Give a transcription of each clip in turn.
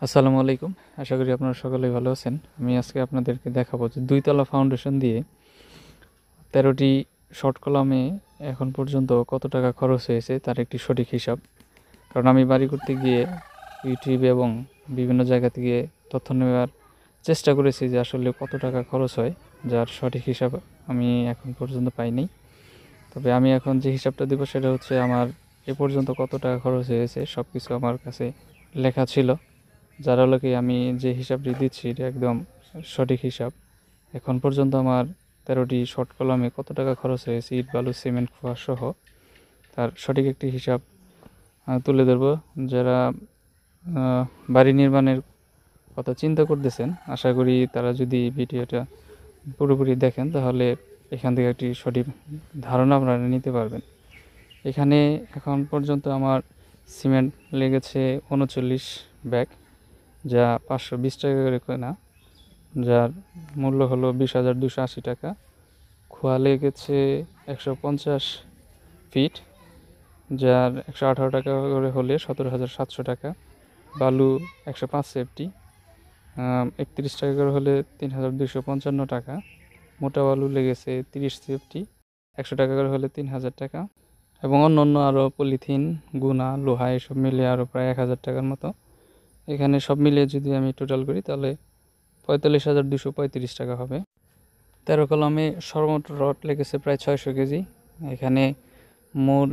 আসসালামু আলাইকুম। আশা করি আপনারা সকলেই ভালো আছেন। আমি আজকে আপনাদেরকে দেখাবো যে ২ তলা ফাউন্ডেশন দিয়ে ১৩টি শর্ট কলামে এখন পর্যন্ত কত টাকা খরচ হয়েছে তার একটি সঠিক হিসাব। কারণ আমি বাড়ি করতে গিয়ে ইউটিউবে এবং বিভিন্ন জায়গা থেকে তথ্য নেওয়ার চেষ্টা করেছি যে আসলে কত টাকা খরচ হয়, যার সঠিক হিসাব আমি এখন পর্যন্ত পাইনি। তবে আমি এখন যে হিসাবটা দেবো সেটা হচ্ছে আমার এ পর্যন্ত কত টাকা খরচ হয়েছে সব কিছু আমার কাছে লেখা ছিল। যার আলোকে আমি যে হিসাবটি দিচ্ছি এটা একদম সঠিক হিসাব। এখন পর্যন্ত আমার ১৩টি শর্ট কলামে কত টাকা খরচ হয়েছে ইট বালু সিমেন্ট খোয়া সহ তার সঠিক একটি হিসাব তুলে ধরব। যারা বাড়ি নির্মাণের কথা চিন্তা করতেছেন, আশা করি তারা যদি ভিডিওটা পুরোপুরি দেখেন তাহলে এখান থেকে একটি সঠিক ধারণা আপনারা নিতে পারবেন। এখানে এখন পর্যন্ত আমার সিমেন্ট লেগেছে ৩৯ ব্যাগ, যা ৫২০ টাকা করে কেনা, যার মূল্য হলো ২০,২৮০ টাকা। খোয়া লেগেছে ১৫০ ফিট, যার ১১৮ টাকা করে হলে ১৭,৭০০ টাকা। বালু ১০৫ সেফটি ৩১ টাকা করে হলে ৩,২৫৫ টাকা। মোটা বালু লেগেছে ৩০ সেফটি ১০০ টাকা করে হলে ৩,০০০ টাকা। এবং অন্য আরও পলিথিন, গুনা, লোহা এসব মিলিয়ে আরও প্রায় ১,০০০ টাকার মতো। এখানে সব মিলিয়ে যদি আমি টোটাল করি তাহলে ৪৫,২৩৫ টাকা হবে। ১৩ কলামে সর্বমোট রড লেগেছে প্রায় ৬০০ কেজি। এখানে মূল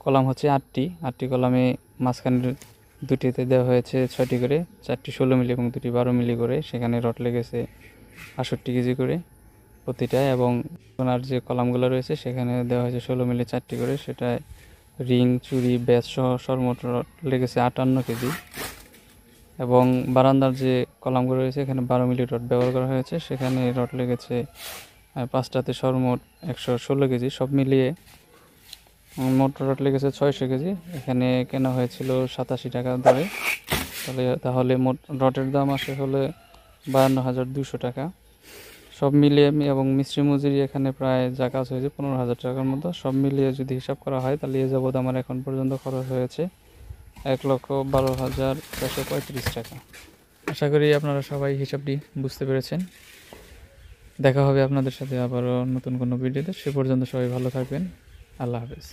কলাম হচ্ছে ৮টি কলামে মাঝখানের দুটিতে দেওয়া হয়েছে ৬টি করে, ৪টি ১৬ মিলি এবং ২টি ১২ মিলি করে। সেখানে রড লেগেছে ৬৮ কেজি করে প্রতিটায়। এবং ওনার যে কলামগুলো রয়েছে সেখানে দেওয়া হয়েছে ১৬ মিলি ৪টি করে। সেটায় রিং, চুড়ি, ব্যাস সহ সর্বমোট রড লেগেছে ৫৮ কেজি। এবং বারান্দার যে কলামগুলো রয়েছে এখানে ১২ মিলি রড ব্যবহার করা হয়েছে, সেখানে রড লেগেছে ৫টাতে সর্বমোট ১১৬ কেজি। সব মিলিয়ে মোট রড লেগেছে ৬০০ কেজি। এখানে কেনা হয়েছিল ৮৭ টাকা দরে। তাহলে মোট রডের দাম আসে হলে ৫২,২০০ টাকা। সব মিলিয়ে এবং মিস্ত্রি মজুরি এখানে প্রায় যা কাজ হয়েছে ১৫,০০০ টাকার মতো। সব মিলিয়ে যদি হিসাব করা হয় তাহলে এ যাবৎ আমার এখন পর্যন্ত খরচ হয়েছে ১,১২,৪৩৫ টাকা। আশা করি আপনারা সবাই হিসাবটি বুঝতে পেরেছেন। দেখা হবে আপনাদের সাথে আবারও নতুন কোনো ভিডিওতে। সে পর্যন্ত সবাই ভালো থাকবেন। আল্লাহ হাফেজ।